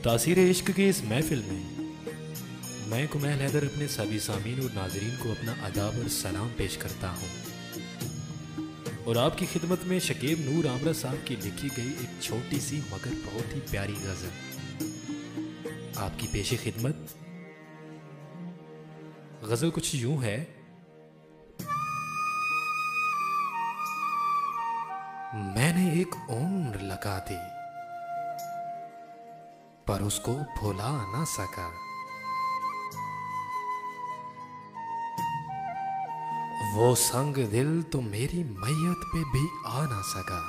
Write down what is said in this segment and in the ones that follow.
तासीर इश्क की इस महफिल में मैं कुमैल हैदर अपने सभी सामीन और नाजरीन को अपना अदाब और सलाम पेश करता हूँ और आपकी खिदमत में शकीब नूर आमरा साहब की लिखी गई एक छोटी सी मगर बहुत ही प्यारी गज़ल आपकी पेशे खिदमत। गज़ल कुछ यूं है। मैंने एक उम्र लगा दी पर उसको भुला ना सका। वो संग दिल तो मेरी मैयत पे भी आ ना सका।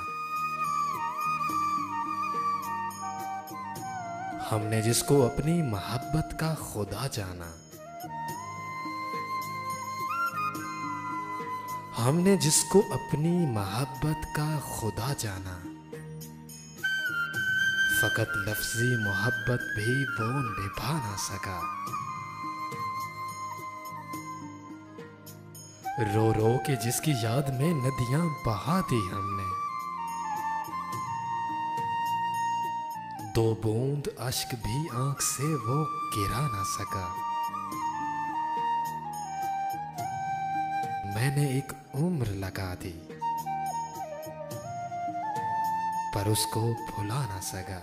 हमने जिसको अपनी मोहब्बत का खुदा जाना, हमने जिसको अपनी मोहब्बत का खुदा जाना, फकत लफ्जी मोहब्बत भी वो निभा ना सका। रो रो के जिसकी याद में नदियां बहा दी हमने, दो बूंद अश्क भी आंख से वो गिरा ना सका। मैंने एक उम्र लगा दी पर उसको भुला ना सका।